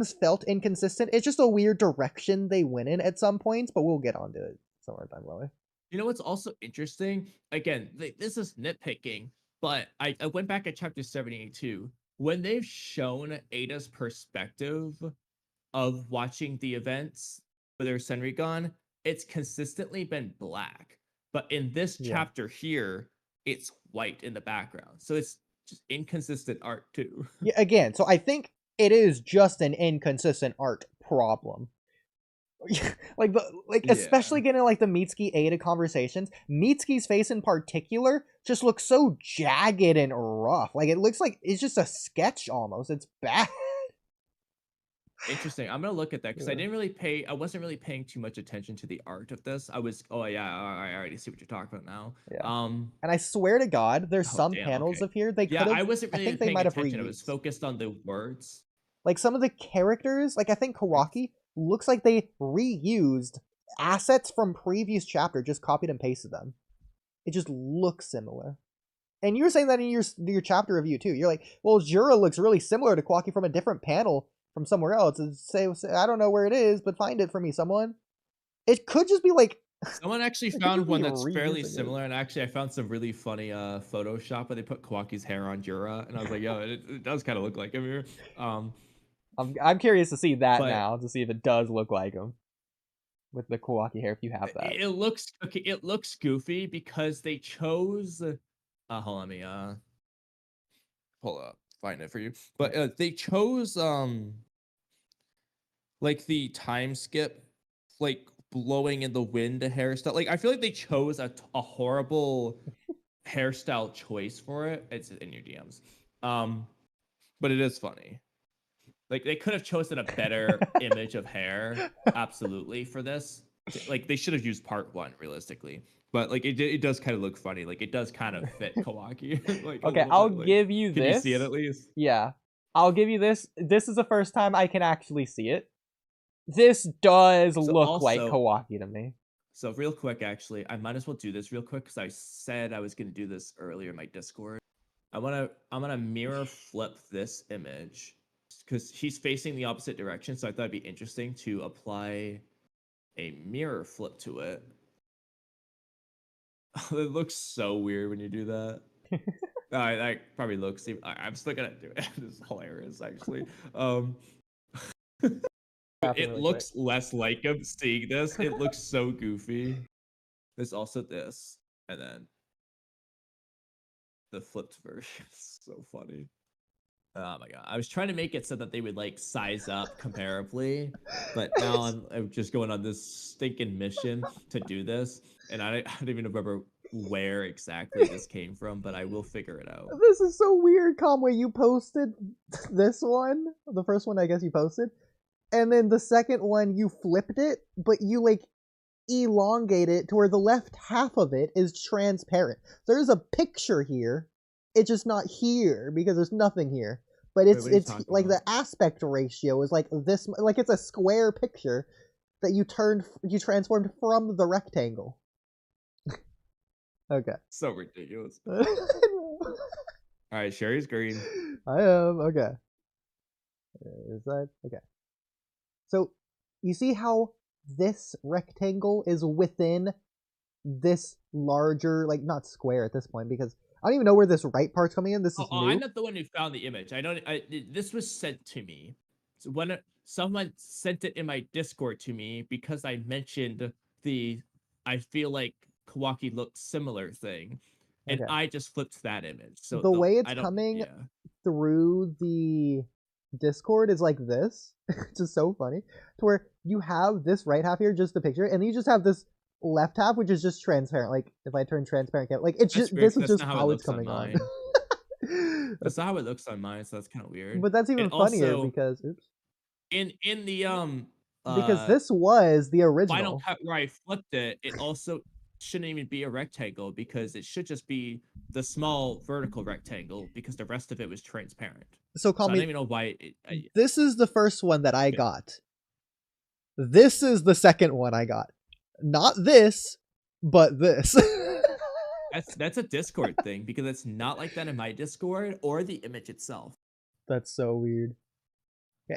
felt inconsistent. It's just a weird direction they went in at some points, but we'll get onto it somewhere down the way. You know what's also interesting? Again, this is nitpicking, but I went back at chapter 78 too. When they've shown Ada's perspective of watching the events with her Senrigan, it's consistently been black. But in this chapter here, it's white in the background. So it's just inconsistent art too. Yeah, again, so I think it is just an inconsistent art problem. Especially getting like the Mitsuki Ada conversations. Mitsuki's face in particular just looks so jagged and rough. Like it looks like it's just a sketch almost. It's bad. Interesting. I'm gonna look at that because I wasn't really paying too much attention to the art of this. Oh yeah, I already see what you're talking about now. Yeah. And I swear to God, there's some damn, panels of here they could Yeah, have. I wasn't really think they paying might have attention. I reused. was focused on the words. Like some of the characters, like I think Kawaki looks like they reused assets from previous chapter, just copied and pasted them. It just looks similar. And you were saying that in your chapter review too. You're like, well, Jura looks really similar to Kawaki from a different panel from somewhere else. And say, I don't know where it is, but find it for me, someone. It could just be like someone actually found one that's fairly similar, and actually I found some really funny Photoshop where they put Kawaki's hair on Jura, and I was like, yo, it does kind of look like him here. I'm curious to see that now, to see if it does look like him with the Kawaki hair, if you have that. It looks okay. It looks goofy because they chose. Hold on, let me pull up, find it for you. But they chose like the time skip, like blowing in the wind hairstyle. Like I feel like they chose a horrible hairstyle choice for it. It's in your DMs. But it is funny. Like they could have chosen a better image of hair, absolutely, for this. Like they should have used part 1 realistically. But like it does kind of look funny. Like it does kind of fit Kawaki. Like okay, I'll give you can this. You see it at least? Yeah, I'll give you this. This is the first time I can actually see it. This does look like Kawaki to me. So real quick, actually, I might as well do this real quick because I said I was gonna do this earlier in my Discord. I'm gonna mirror flip this image because he's facing the opposite direction. So I thought it'd be interesting to apply a mirror flip to it. It looks so weird when you do that. That probably looks. I'm still gonna do it. This is hilarious, actually. It looks less like him seeing this. It looks so goofy. There's also this, and then the flipped version. It's so funny. Oh my god! I was trying to make it so that they would like size up comparably, but now I'm just going on this stinking mission to do this, and I don't even remember where exactly this came from, but I will figure it out. This is so weird, Kamui. You posted this one, the first one I guess you posted, and then the second one you flipped it, but you like elongate it to where the left half of it is transparent. There's a picture here. It's just not here because there's nothing here. But it's like the aspect ratio is like this, like it's a square picture that you transformed from the rectangle. Okay. So ridiculous. All right, Sherry's green. I am. Okay. Is that okay? So you see how this rectangle is within this larger, like not square at this point, because I don't even know where this right part's coming in. This is new. I'm not the one who found the image. This was sent to me. So when someone sent it in my Discord to me because I mentioned I feel like Kawaki looked similar thing, and I just flipped that image. So the way it's coming through the Discord is like this, which is so funny, to where you have this right half here, just the picture, and then you just have this left half, which is just transparent. Like if I turn transparent, like it's just this is just how it's coming on. That's not how it looks on mine, so that's kind of weird. But that's even funnier because in the because this was the original final cut where I flipped it. It also shouldn't even be a rectangle because it should just be the small vertical rectangle because the rest of it was transparent. So I don't even know why. This is the first one that I got. This is the second one I got. Not this, but this. That's a Discord thing because it's not like that in my Discord or the image itself. That's so weird.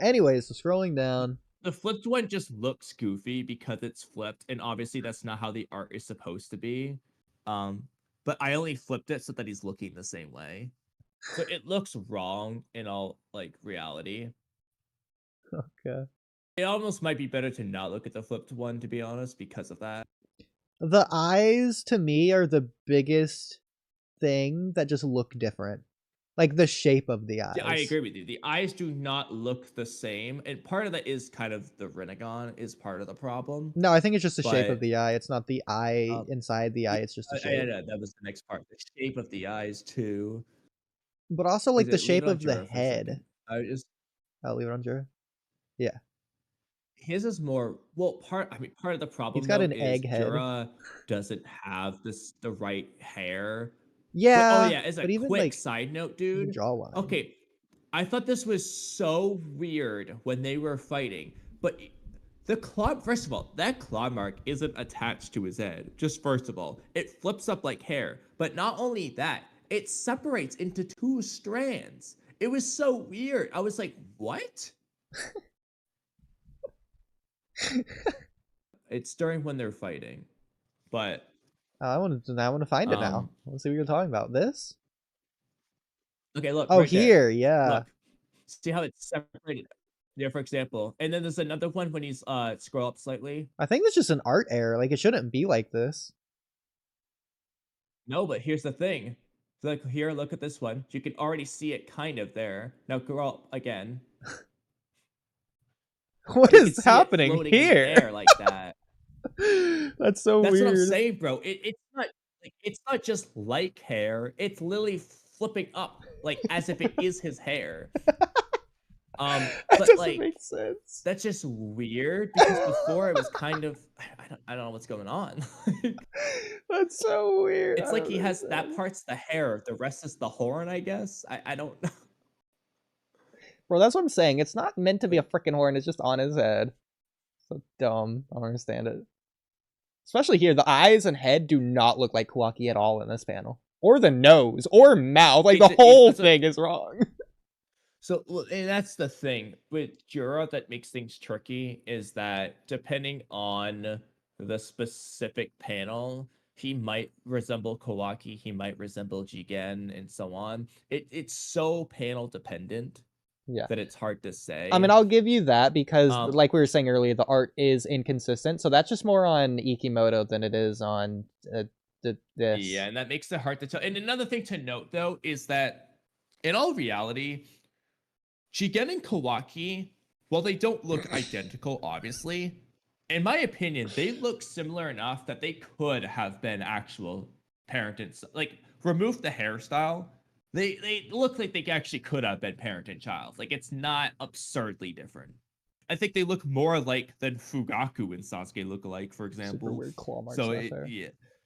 Anyways, so scrolling down. The flipped one just looks goofy because it's flipped, and obviously that's not how the art is supposed to be. But I only flipped it so that he's looking the same way. So it looks wrong in all like reality. Okay. It almost might be better to not look at the flipped one, to be honest, because of that. The eyes to me are the biggest thing that just look different. Like the shape of the eyes. Yeah, I agree with you. The eyes do not look the same, and part of that is kind of the Rinnegan is part of the problem. No, I think it's just the shape of But the eye. It's not the eye inside the eye. yeah, It's just the shape. that was the next part. The shape of the eyes too. But also like Is the it leave shape it on of the Jiro for a head. second? I just I'll leave it on Jiro. Yeah. his is more well part of the He's problem got though an is egg head. Jura doesn't have the right hair. But oh Yeah. yeah, as a But even quick like side note, the dude. jawline. Okay, I thought this was so weird when they were fighting, but the claw, first of all, that claw mark isn't attached to his head. Just first of all, it flips up like hair. But not only that, it separates into two strands. It was so weird. I was like, what? It's during when they're fighting. But I want to find it now. Let's see what you're talking about. This? okay, look. Oh, Right here, there. yeah. Look. See how it's separated there, for example. And then there's another one when he's scroll up slightly. I think it's just an art error. Like it shouldn't be like this. No, but here's the thing. So like here, look at this one. You can already see it kind of there. Now scroll up again. What is happening here? In the air like that. That's so weird. That's what I'm saying, bro. It's not just like hair. It's literally flipping up like as if it is his hair. That but doesn't like make sense. that's just weird because before it was kind of I don't know what's going on. That's so weird. It's like he has that part's the hair, the rest is the horn, I guess. I don't know. Bro, that's what I'm saying. It's not meant to be a freaking horn. It's just on his head. So dumb. I don't understand it. Especially here, the eyes and head do not look like Kawaki at all in this panel. Or the nose, or mouth. Like, the whole thing is wrong. So, and that's the thing with Jura that makes things tricky is that depending on the specific panel, he might resemble Kawaki, he might resemble Jigen, and so on. It's so panel dependent. Yeah, that it's hard to say. I mean, I'll give you that because, like we were saying earlier, the art is inconsistent. So that's just more on Ikimoto than it is on this. Yeah, and that makes it hard to tell. And another thing to note, though, is that in all reality, Jigen and Kawaki, while they don't look identical, obviously, in my opinion, they look similar enough that they could have been actual parent and like remove the hairstyle. They look like they actually could have been parent and child. Like it's not absurdly different. I think they look more alike than Fugaku and Sasuke look alike, for example. Super weird claw marks so there.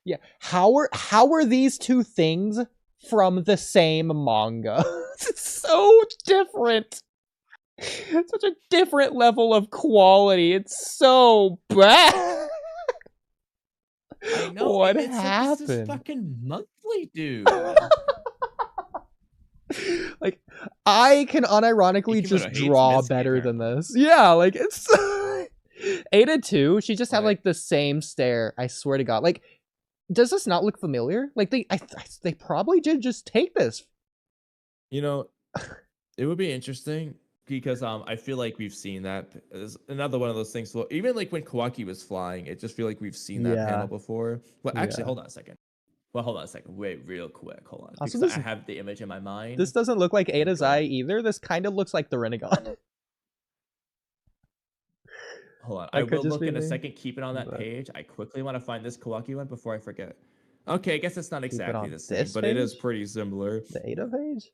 Yeah. How are these two things from the same manga? It's so different. Such a different level of quality. It's so bad. I know. What happened? Like, this is fucking monthly, dude. Like, I can unironically just draw better than this. Yeah, like, it's... Ada too, she just had, like, the same stare, I swear to God. Like, does this not look familiar? Like, they probably did just take this. You know, it would be interesting, because I feel like we've seen that. It's another one of those things. Well, even, like, when Kawaki was flying, it just feel like we've seen that panel before. Well, actually, hold on a second. Wait, real quick. Hold on. Also, because I have the image in my mind. This doesn't look like Ada's eye either. This kind of looks like the Rinnegan. Hold on. I will look in a second. Keep it on that page. I quickly want to find this Kawaki one before I forget. Okay, I guess it's not exactly the same, but it is pretty similar. The Ada page?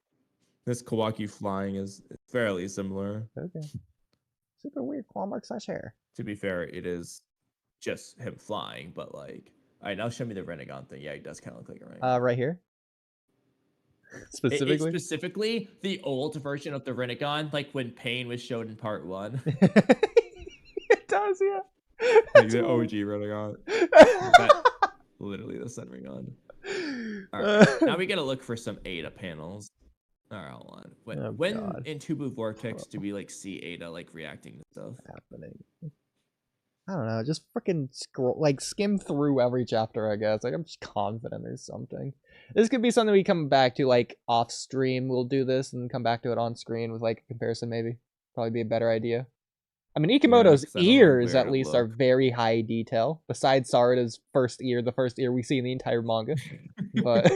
This Kawaki flying is fairly similar. Okay. Super weird claw mark / hair. To be fair, it is just him flying, but like... All right, now show me the Rinnegan thing. Yeah, he does kind of look like a Rinnegan. Right here? Specifically? Specifically, the old version of the Rinnegan, like when Pain was showed in part 1. It does, yeah. Like the OG Rinnegan. Literally the Sun Rinnegan. Alright, now we gotta look for some Ada panels. All right, hold on. Oh, When God. in Two Blue Vortex do we like see Ada like reacting to stuff? Happening. I don't know, just freaking scroll, like skim through every chapter, I guess. Like, I'm just confident there's something. This could be something we come back to, like, off stream. We'll do this and come back to it on screen with, like, a comparison, maybe. Probably be a better idea. I mean, Yeah, Ikemoto's 'cause I don't know ears, where at to least, are look. very high detail. Besides Sarada's first ear, the first ear we see in the entire manga. But,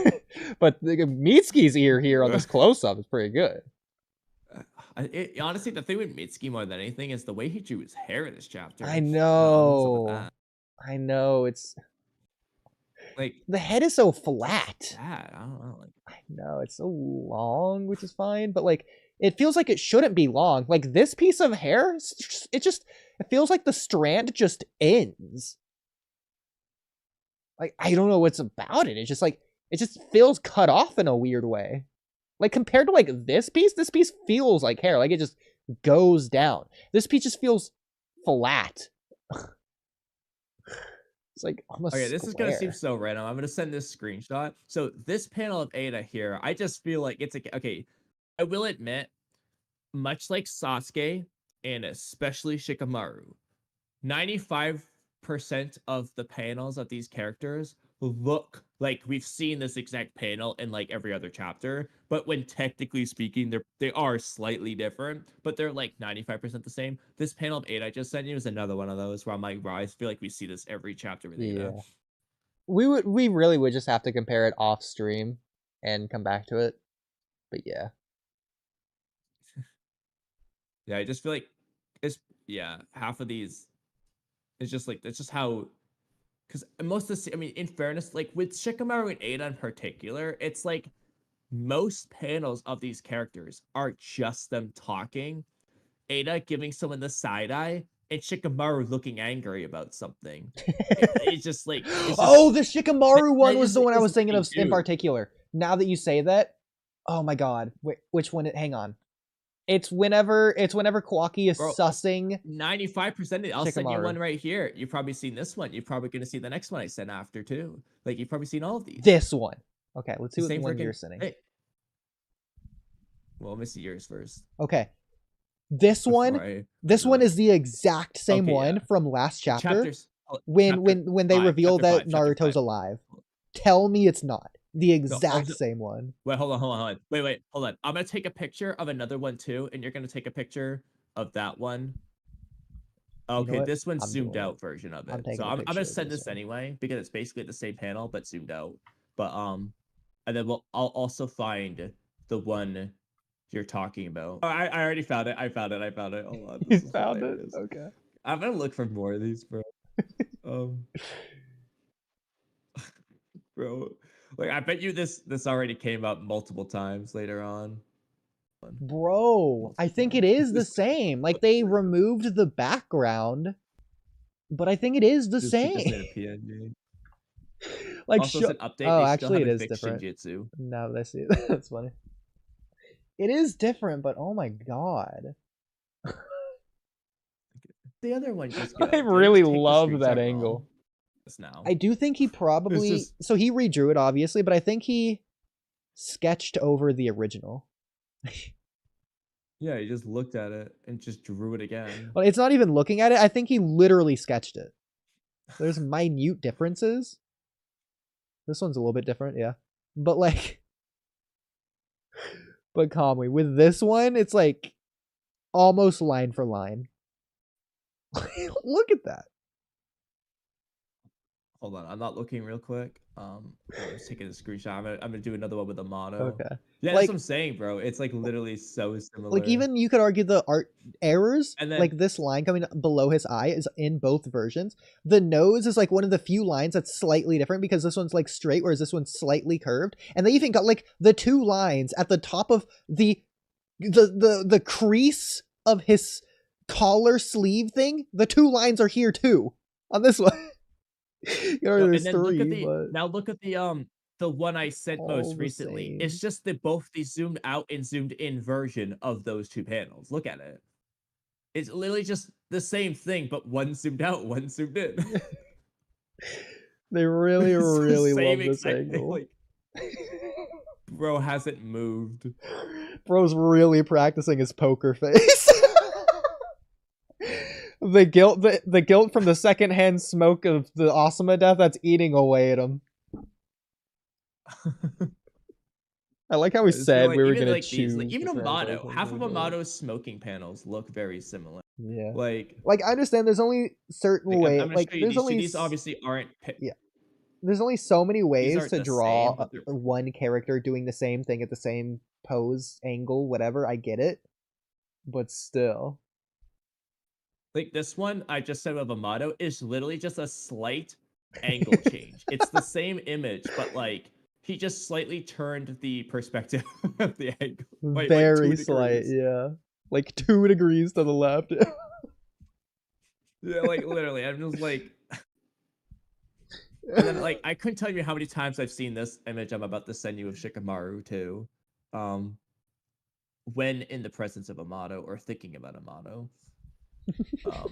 but Mitsuki's ear here on this close-up is pretty good. Honestly, the thing with Mitsuki more than anything is the way he drew his hair in this chapter. I I don't know what's up with know. that. I know, it's... Like, The head is so just flat. that. I don't know. Like, I know, it's so long, which is fine, but like it feels like it shouldn't be long. Like this piece of hair, it feels like the strand just ends. Like I don't know what's about it. It's just like it just feels cut off in a weird way. Like compared to like this piece feels like hair. Like it just goes down. This piece just feels flat. It's like almost okay, this is gonna seem square. so random. I'm gonna send this screenshot. So this panel of Ada here, I just feel like it's a okay. I will admit, much like Sasuke and especially Shikamaru, 95% of the panels of these characters look like we've seen this exact panel in like every other chapter, but when technically speaking they are slightly different, but they're like 95% the same. This panel of 8 I just sent you is another one of those where I'm like, wow, I feel like we see this every chapter with Ada. Yeah. We really would just have to compare it off stream and come back to it. But yeah. Yeah, I just feel like half of these it's just like it's just how because most of the I mean, in fairness, like with Shikamaru and Ada in particular, it's like most panels of these characters are just them talking, Ada giving someone the side eye, and Shikamaru looking angry about something. It's just like Oh, the Shikamaru one was the one I was just thinking what of they in do. particular. Now that you say that, oh my god, wait, which one? Hang on, it's whenever Kawaki is Bro, sussing 95% of it. I'll send you Shikamaru. one right here. You've probably seen this one. You're probably gonna see the next one I sent after too. Like you've probably seen all of these. This one. Okay, let's see The what same one you're freaking. sending. Hey. Well, let me see yours first. Okay, this one. This one is the exact same Okay, one yeah. from last chapter. Chapters. When they reveal that chapter Naruto's 5. alive. Tell me it's not the No, exact same one. Wait, hold on. Wait, hold on. I'm gonna take a picture of another one too, and you're gonna take a picture of that one. You know Okay, what? this one's I'm zoomed doing it. out version of I'm it. So taking a I'm picture gonna of send this this one. anyway because it's basically the same panel but zoomed out. But and then I'll also find the one you're talking about. Oh, I already found it. I found it. Hold on. You This is found it? hilarious. Okay. I'm gonna look for more of these, bro. Bro, like I bet you this already came up multiple times later on. Bro, I think it is the same. Like they removed the background, but I think it is the Just same. made a PNG. Like Also, it's an update. Oh, They still actually, it haven't is fixed different. Shinjitsu. Now that I see it, that's funny. It is different, but oh my god, The other one just go. I Did really just take the love that screenshot angle. wrong? Now. I do think he probably so he redrew it obviously, but I think he sketched over the original. Yeah, he just looked at it and just drew it again. Well, it's not even looking at it. I think he literally sketched it. There's minute differences. This one's a little bit different, yeah. But like, but Kamui, with this one, it's like almost line for line. Look at that. Hold on, I'm not looking real quick. I'm just taking a screenshot. I'm gonna do another one with a motto. Okay. Yeah, Like, that's what I'm saying, bro. It's like literally so similar. Like even you could argue the art errors, and then, like this line coming below his eye is in both versions. The nose is like one of the few lines that's slightly different because this one's like straight, whereas this one's slightly curved. And they even got like the two lines at the top of the crease of his collar sleeve thing. The two lines are here too on this one. and then look at the one I sent most recently. Same. It's just that both the zoomed out and zoomed in version of those two panels. Look at it. It's literally just the same thing, but one zoomed out, one zoomed in. They really, really love this angle. Like, Bro hasn't moved. Bro's really practicing his poker face. The guilt from the secondhand smoke of the Asuma death that's eating away at him. I like how we said we were gonna like choose. These, like, even Amato, half of Amato's smoking panels look very similar. Yeah. Like I understand there's only certain ways. I'm Like show you there's these, only these obviously aren't. Yeah. There's only so many ways aren't to the draw same, but they're- one character doing the same thing at the same pose, angle, whatever. I get it, but still. Like this one I just said of Amato is literally just a slight angle change. It's the same image, but like he just slightly turned the perspective of the angle. Very like slight, yeah. Like 2 degrees to the left. Yeah, like literally. I'm just like, and then like I couldn't tell you how many times I've seen this image I'm about to send you of Shikamaru too. When in the presence of Amato or thinking about Amato. I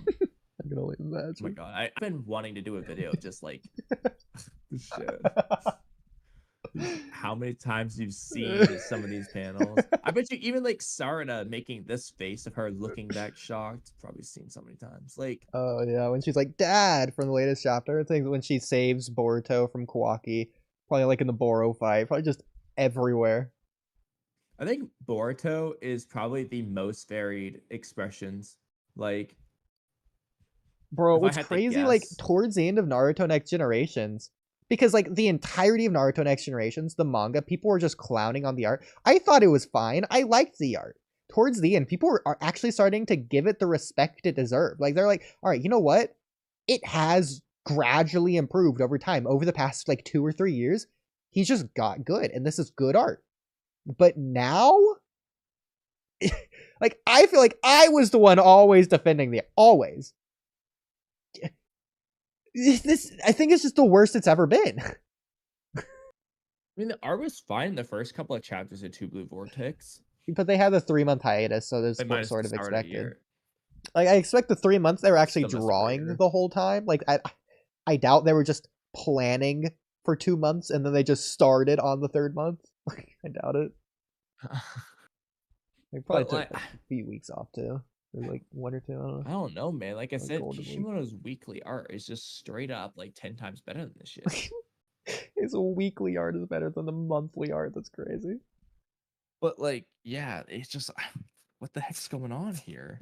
can only imagine. Oh my god, I've been wanting to do a video of just like shit. How many times you've seen some of these panels? I bet you even like Sarada making this face of her looking back shocked. Probably seen so many times. Like, oh yeah, when she's like "Dad" from the latest chapter. I think when she saves Boruto from Kawaki, probably like in the Boro fight, probably just everywhere. I think Boruto is probably the most varied expressions. Like, bro, what's crazy, like towards the end of Naruto Next Generations, because like the entirety of Naruto Next Generations, the manga, people were just clowning on the art. I thought it was fine. I liked the art. Towards the end, people are actually starting to give it the respect it deserved. Like they're like, all right, you know what? It has gradually improved over time. Over the past like 2 or 3 years, he's just got good, and this is good art. But now, like I feel like I was the one always defending the always. This I think it's just the worst it's ever been. I mean, the art was fine the first couple of chapters of Two Blue Vortex, but they had a 3-month hiatus, so this was sort of expected. Like I expect the 3 months they were actually drawing the whole time. Like I doubt they were just planning for 2 months and then they just started on the 3rd month. I doubt it. They probably took a few weeks off too. Like 1 or 2. I don't know, man. Like I said, Kishimoto's weekly art is just straight up like 10 times better than this shit. His weekly art is better than the monthly art. That's crazy. But like, yeah, it's just what the heck's going on here?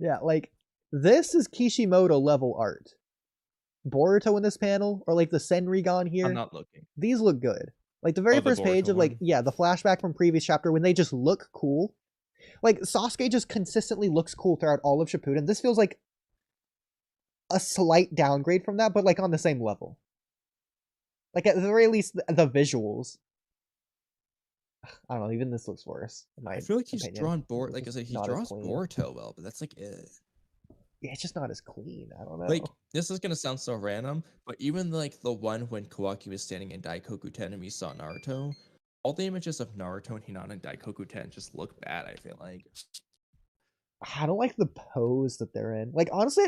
Yeah, like this is Kishimoto level art. Boruto in this panel, or like the Senrigan here. I'm not looking. These look good. Like the very first page of like, yeah, the flashback from previous chapter when they just look cool. Like Sasuke just consistently looks cool throughout all of Shippuden. This feels like a slight downgrade from that, but like on the same level. Like at the very least, the visuals. I don't know. Even this looks worse. I feel like he's drawn like I said, he draws Boruto well, but that's like it. Yeah, it's just not as clean. I don't know. Like this is gonna sound so random, but even like the one when Kawaki was standing in Daikoku 10 and we saw Naruto, all the images of Naruto and Hinata in Daikoku 10 just look bad. I feel like I don't like the pose that they're in. Like honestly,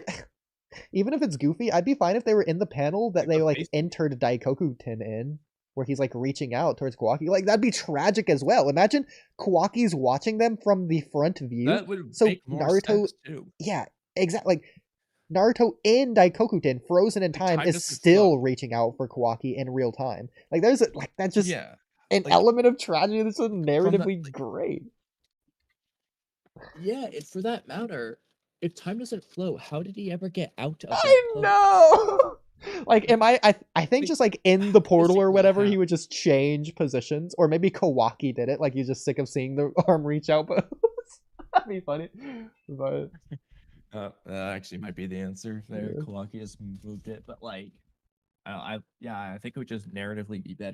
even if it's goofy, I'd be fine if they were in the panel that they like entered Daikoku 10 in, where he's like reaching out towards Kawaki. Like that'd be tragic as well. Imagine Kawaki's watching them from the front view. That would make more sense too. Yeah, exactly. Like Naruto in Daikokuten, frozen in time, is still reaching out for Kawaki in real time. Like there's like that's just an element of tragedy that's so narratively great. Yeah, and for that matter, if time doesn't flow, how did he ever get out of that I know. Like, I think just like in the portal or whatever, he would just change positions, or maybe Kawaki did it. Like he's just sick of seeing the arm reach out pose. That'd be funny, but. That actually might be the answer there. Yeah. Kawaki just moved it, but like, I think it would just narratively be better.